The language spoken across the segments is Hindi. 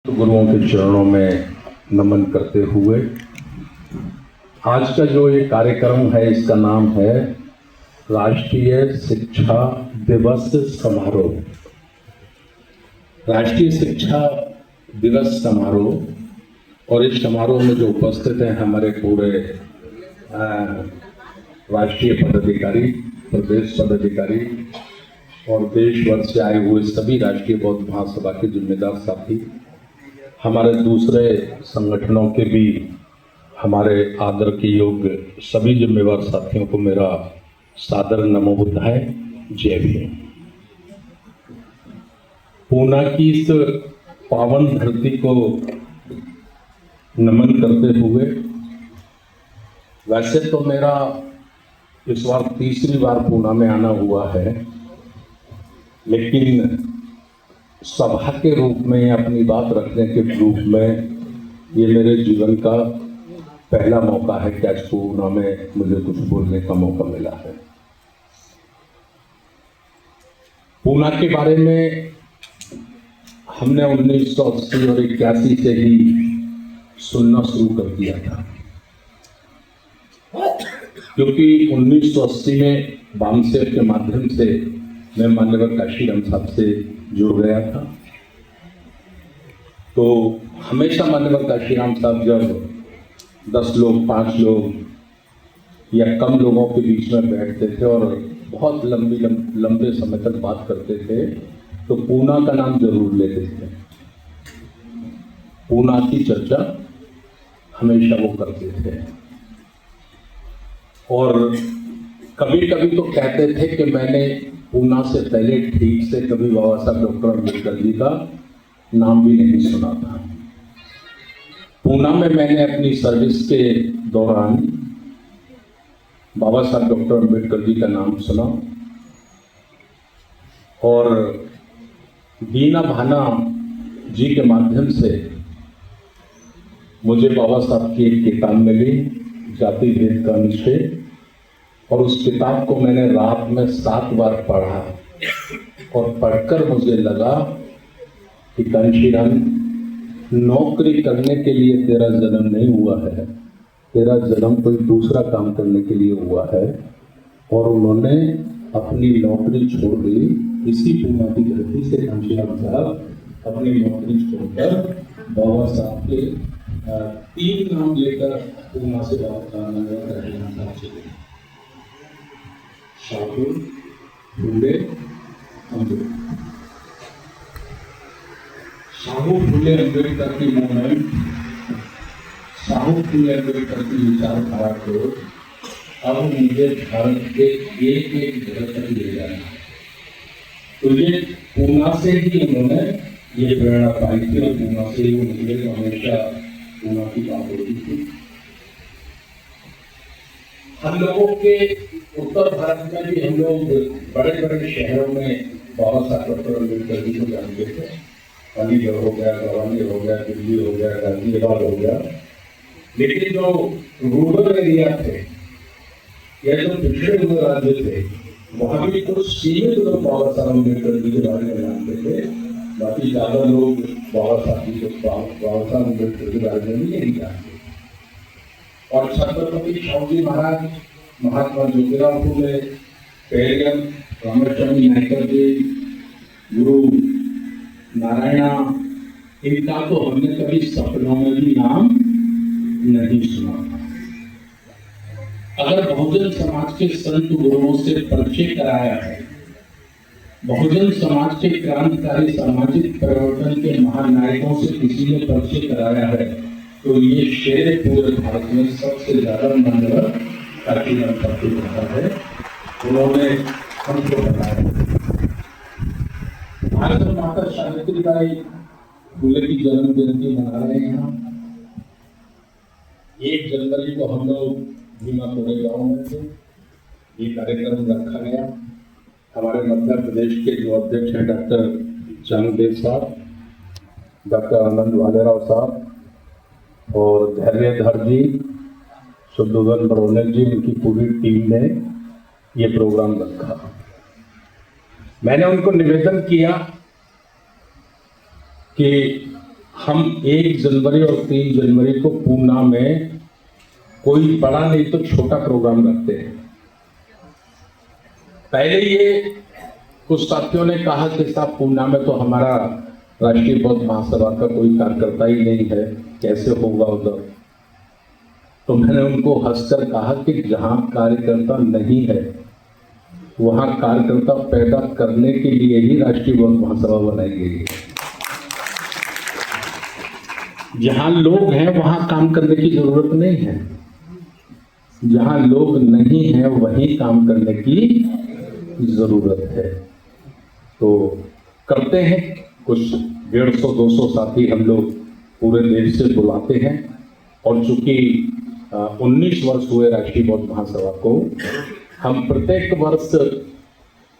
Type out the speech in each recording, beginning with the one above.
गुरुओं के चरणों में नमन करते हुए आज का जो ये कार्यक्रम है इसका नाम है राष्ट्रीय शिक्षा दिवस समारोह। राष्ट्रीय शिक्षा दिवस समारोह और इस समारोह में जो उपस्थित हैं हमारे पूरे राष्ट्रीय पदाधिकारी, प्रदेश पदाधिकारी और देश भर से आए हुए सभी राष्ट्रीय बौद्ध महासभा के जिम्मेदार साथी, हमारे दूसरे संगठनों के भी हमारे आदर के योग्य सभी जिम्मेवार साथियों को मेरा सादर नमो बुद्धाय, जय भीम। पूना की इस पावन धरती को नमन करते हुए, वैसे तो मेरा इस बार तीसरी बार पूना में आना हुआ है, लेकिन सभा के रूप में अपनी बात रखने के रूप में ये मेरे जीवन का पहला मौका है कि आज पूना में मुझे कुछ बोलने का मौका मिला है। पूना के बारे में हमने 1980 और 81 से ही सुनना शुरू कर दिया था, क्योंकि 1980 में बामसेव के माध्यम से मैं मान्यवर काशीराम साहब से जुड़ गया था। तो हमेशा मान्यवर काशीराम साहब जब 10 लोग, 5 लोग या कम लोगों के बीच में बैठते थे और बहुत लंबे समय तक बात करते थे, तो पूना का नाम जरूर लेते थे। पूना की चर्चा हमेशा वो करते थे और कभी कभी तो कहते थे कि मैंने पूना से पहले ठीक से कभी बाबा साहब डॉक्टर अम्बेडकर जी का नाम भी नहीं सुना था। पूना में मैंने अपनी सर्विस के दौरान बाबा साहब डॉक्टर अम्बेडकर जी का नाम सुना और दीना भाना जी के माध्यम से मुझे बाबा साहब की एक किताब मिली, जाति भेद का निषेध, और उस किताब को मैंने रात में 7 बार पढ़ा और पढ़कर मुझे लगा कि कांशीराम, नौकरी करने के लिए तेरा जन्म नहीं हुआ है, तेरा जन्म कोई दूसरा काम करने के लिए हुआ है। और उन्होंने अपनी नौकरी छोड़ दी। इसी पूना की धरती से कांशीराम साहब अपनी नौकरी छोड़कर बाबा साहब के 3 नाम लेकर पूना से बाबा साहब फूले अम्बेडकर, साहू फूले अम्बेडकर की मूवमेंट, साहू फूले अम्बेडकर की विचारधारा को अब मुझे भारत के एक एक जगह तक ले जाना है। तो ये पूना से ही उन्होंने ये प्रेरणा पाई थी और पूना से ही मुझे हमेशा पूना की बात होती थी। हम लोगों के उत्तर भारत में भी हम लोग बड़े बड़े शहरों में बाबा साहब डॉक्टर अम्बेडकर जी को जानते थे। अलीगढ़ हो गया, ग्वालियर हो गया, दिल्ली हो गया, गाजियाबाद हो गया, लेकिन जो रूरल एरिया थे या जो पिछड़े हुए राज्य थे, वहाँ भी कुछ सीमित लोग बाबा साहब अम्बेडकर जी के बारे में जानते थे। बाकी ज्यादा लोग बाबा साहब अम्बेडकर के बारे में भी नहीं जानते। और छत्रपति शिवाजी महाराज, महात्मा ज्योतिराव फूले, पेरियर, रामेश्वरी नायकर जी, गुरु नारायणा, इनका तो हमने कभी सपनों में भी नाम नहीं सुना। अगर बहुजन समाज के संत गुरुओं से परिचय कराया है, बहुजन समाज के क्रांतिकारी सामाजिक परिवर्तन के महानायकों से किसी ने परिचय कराया है, तो ये शेर पूरे भारत में सबसे ज्यादा मान्यवर काशीराम साहब को रहा है। उन्होंने हमको बताया। भारत माता सावित्रीबाई फुले की जन्म जयंती मना रहे हैं। यहाँ 1 जनवरी को हम लोग भीमाकोड़े गांव में थे, ये कार्यक्रम रखा गया। हमारे मध्य प्रदेश के जो अध्यक्ष हैं डॉक्टर जंगदेव साहब, डॉक्टर आनंद वालेराव साहब और धैर्यधर जी, शुद्धोधन बड़ौने जी, उनकी पूरी टीम ने ये प्रोग्राम रखा। मैंने उनको निवेदन किया कि हम 1 जनवरी और 3 जनवरी को पूना में कोई बड़ा नहीं तो छोटा प्रोग्राम रखते हैं। पहले ये कुछ साथियों ने कहा कि साहब पूना में तो हमारा राष्ट्रीय बौद्ध महासभा का कोई कार्यकर्ता ही नहीं है, कैसे होगा उधर। तो मैंने उनको हंसकर कहा कि जहां कार्यकर्ता नहीं है वहां कार्यकर्ता पैदा करने के लिए ही राष्ट्रीय बौद्ध महासभा बनाई गई है। जहां लोग हैं वहां काम करने की जरूरत नहीं है, जहां लोग नहीं हैं वहीं काम करने की जरूरत है। तो करते हैं, कुछ 150-200 साथी हम लोग पूरे देश से बुलाते हैं। और चूंकि 19 वर्ष हुए राष्ट्रीय बौद्ध महासभा को, हम प्रत्येक वर्ष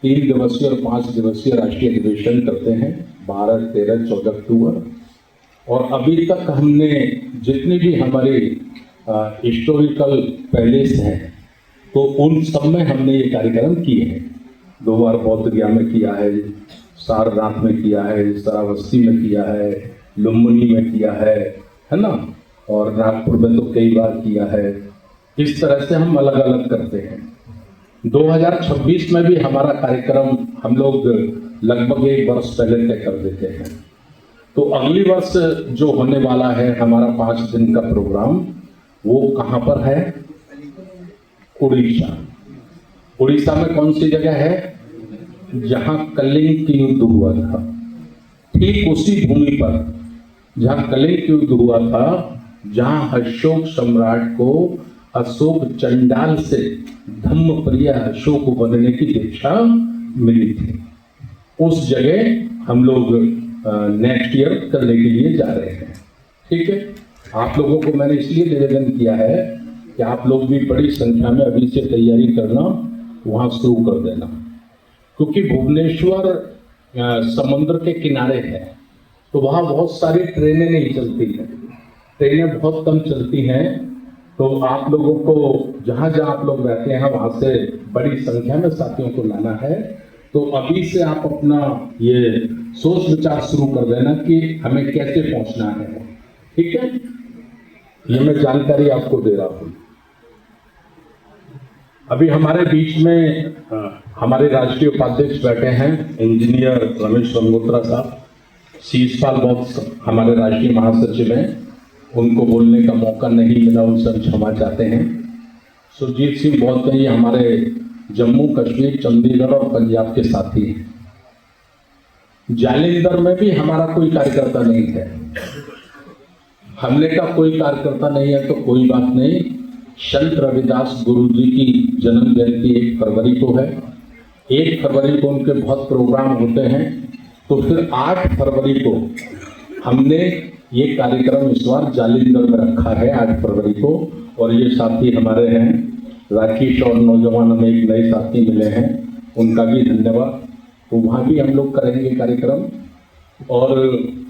3 दिवसीय और 5 दिवसीय राष्ट्रीय अधिवेशन करते हैं 12, 13, 14 अक्टूबर। और अभी तक हमने जितनी भी हमारी हिस्टोरिकल पैलेस हैं तो उन सब में हमने ये कार्यक्रम किए हैं। 2 बार बौद्ध गया में किया है, सारनाथ में किया है, श्रावस्ती में किया है, लुम्बिनी में किया है ना, और नागपुर में तो कई बार किया है। इस तरह से हम अलग अलग करते हैं। 2026 में भी हमारा कार्यक्रम हम लोग लगभग 1 वर्ष पहले तय कर देते हैं। तो अगली वर्ष जो होने वाला है हमारा 5 दिन का प्रोग्राम, वो कहाँ पर है? उड़ीसा। उड़ीसा में कौन सी जगह है? जहां कलिंग की युद्ध हुआ था, ठीक उसी भूमि पर जहां कलिंग की युद्ध हुआ था, जहां अशोक सम्राट को अशोक चंडाल से धम्मप्रिय अशोक बनने की दीक्षा मिली थी। उस जगह हम लोग नेक्स्ट ईयर करने के लिए जा रहे हैं। ठीक है, आप लोगों को मैंने इसलिए निवेदन किया है कि आप लोग भी बड़ी संख्या में अभी से तैयारी करना, वहां शुरू कर देना, क्योंकि भुवनेश्वर समुद्र के किनारे है, तो वहाँ बहुत सारी ट्रेनें नहीं चलती हैं, ट्रेनें बहुत कम चलती हैं। तो आप लोगों को जहाँ जहाँ आप लोग रहते हैं वहाँ से बड़ी संख्या में साथियों को लाना है। तो अभी से आप अपना ये सोच विचार शुरू कर देना कि हमें कैसे पहुँचना है। ठीक है, ये मैं जानकारी आपको दे रहा हूँ। अभी हमारे बीच में हमारे राष्ट्रीय उपाध्यक्ष बैठे हैं, इंजीनियर रमेश गंगोत्रा साहब। शीशपाल बहुत हमारे राष्ट्रीय महासचिव हैं, उनको बोलने का मौका नहीं मिला, उनसे हम क्षमा चाहते हैं। सुरजीत सिंह बहुत कई हमारे जम्मू कश्मीर, चंडीगढ़ और पंजाब के साथी हैं। जालिंधर में भी हमारा कोई कार्यकर्ता नहीं है। हमने का कोई कार्यकर्ता नहीं है तो कोई बात नहीं, संत रविदास गुरु जी की जन्म जयंती 1 फरवरी को है। 1 फरवरी को उनके बहुत प्रोग्राम होते हैं, तो फिर 8 फरवरी को हमने ये कार्यक्रम इस बार जालिंधर में रखा है 8 फरवरी को। और ये साथी हमारे हैं राकेश और नौजवान, हमें एक नए साथी मिले हैं, उनका भी धन्यवाद। तो वहाँ भी हम लोग करेंगे कार्यक्रम। और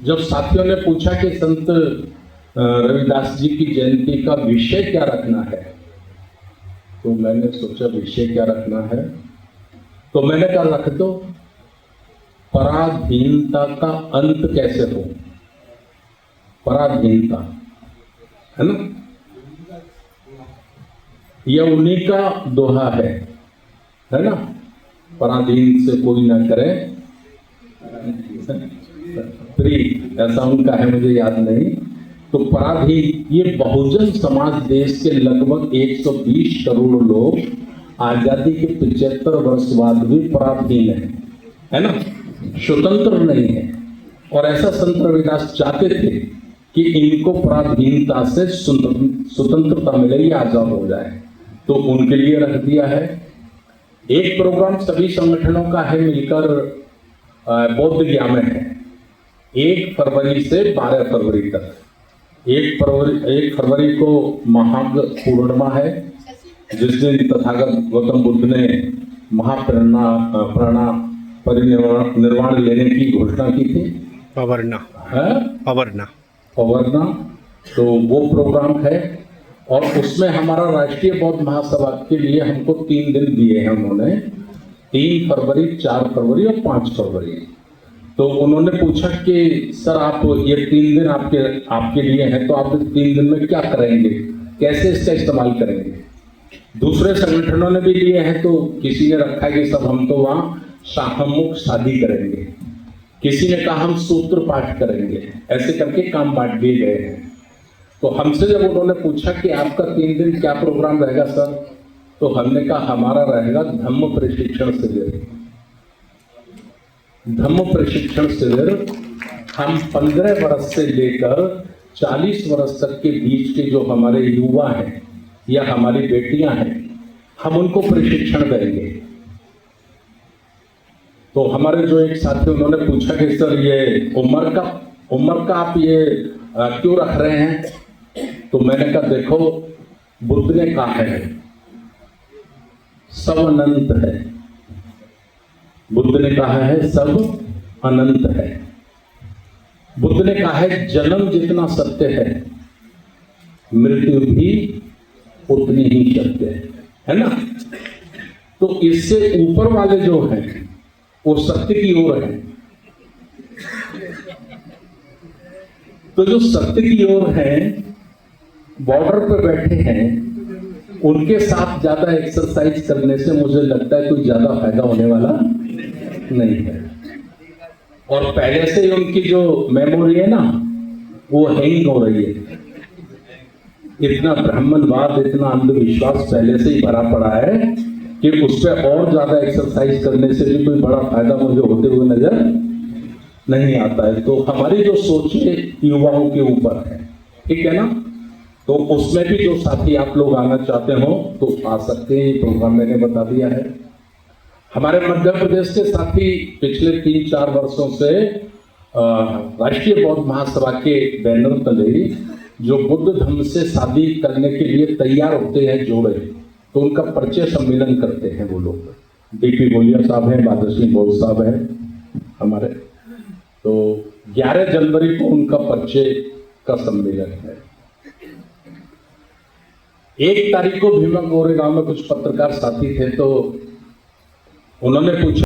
जब साथियों ने पूछा कि संत रविदास जी की जयंती का विषय क्या रखना है, तो मैंने सोचा विषय क्या रखना है, तो मैंने कहा रख दो पराधीनता का अंत कैसे हो। पराधीनता है ना, यह उन्हीं का दोहा है ना, पराधीन से कोई ना करे प्रीत, ऐसा उनका है, मुझे याद नहीं। तो पराधीन, ये बहुजन समाज देश के लगभग 120 करोड़ लोग आजादी के 75 वर्ष बाद भी पराधीन है ना, स्वतंत्र नहीं है। और ऐसा संत रविदास चाहते थे कि इनको पराधीनता से स्वतंत्रता मिले, ये आजाद हो जाए, तो उनके लिए रख दिया है। एक प्रोग्राम सभी संगठनों का है मिलकर बौद्ध गया में है, 1 फरवरी से 12 फरवरी तक। 1 फरवरी को महाग पूर्णिमा है, जिस दिन तथागत गौतम बुद्ध ने परिनिर्वाण लेने की घोषणा की थी, पवर्ना। तो वो प्रोग्राम है। और उसमें हमारा राष्ट्रीय बौद्ध महासभा के लिए हमको 3 दिन दिए हैं उन्होंने, 3 फरवरी, 4 फरवरी और 5 फरवरी। तो उन्होंने पूछा कि सर आप ये 3 दिन आपके लिए हैं, तो आप 3 दिन में क्या करेंगे, कैसे इसका इस्तेमाल करेंगे। दूसरे संगठनों ने भी लिए हैं, तो किसी ने रखा है कि सब हम तो वहां सामूहिक शादी करेंगे, किसी ने कहा हम सूत्र पाठ करेंगे, ऐसे करके काम बांट दिए गए हैं। तो हमसे जब उन्होंने पूछा कि आपका 3 दिन क्या प्रोग्राम रहेगा सर, तो हमने कहा हमारा रहेगा धम्म प्रशिक्षण शिविर। धम्म प्रशिक्षण शिविर हम 15 वर्ष से लेकर 40 वर्ष तक के बीच के जो हमारे युवा हैं या हमारी बेटियां हैं, हम उनको प्रशिक्षण देंगे। तो हमारे जो एक साथी उन्होंने पूछा कि सर ये उम्र का आप ये क्यों रख रहे हैं, तो मैंने कहा देखो, बुद्ध ने कहा है सब अनंत है। बुद्ध ने कहा है सब अनंत है। बुद्ध ने कहा है जन्म जितना सत्य है, मृत्यु भी उतनी ही सत्य है ना। तो इससे ऊपर वाले जो हैं वो सत्य की ओर है। तो जो सत्य की ओर है, बॉर्डर पर बैठे हैं, उनके साथ ज्यादा एक्सरसाइज करने से मुझे लगता है कोई ज्यादा फायदा होने वाला नहीं है। और पहले से ही उनकी जो मेमोरी है ना, वो हैंग हो रही है। इतना ब्राह्मणवाद, इतना अंधविश्वास पहले से ही भरा पड़ा है कि उस पर और ज्यादा एक्सरसाइज करने से भी कोई बड़ा फायदा मुझे होते हुए नजर नहीं आता है। तो हमारी जो सोच है युवाओं के ऊपर है, ठीक है ना। तो उसमें भी जो साथी आप लोग आना चाहते हो तो आ सकते हैं, ये प्रोग्राम मैंने बता दिया है। हमारे मध्य प्रदेश के साथी पिछले 3-4 वर्षों से राष्ट्रीय बौद्ध महासभा के बैनर तले जो बुद्ध धम्म से शादी करने के लिए तैयार होते हैं जोड़े, तो उनका परिचय सम्मेलन करते हैं वो लोग। डीपी गोलिया साहब हैं, बहादुर सिंह बोल साहब हैं हमारे। तो 11 जनवरी को उनका परिचय का सम्मेलन है। 1 तारीख को भीमा गोरेगांव में कुछ पत्रकार साथी थे, तो उन्होंने पूछा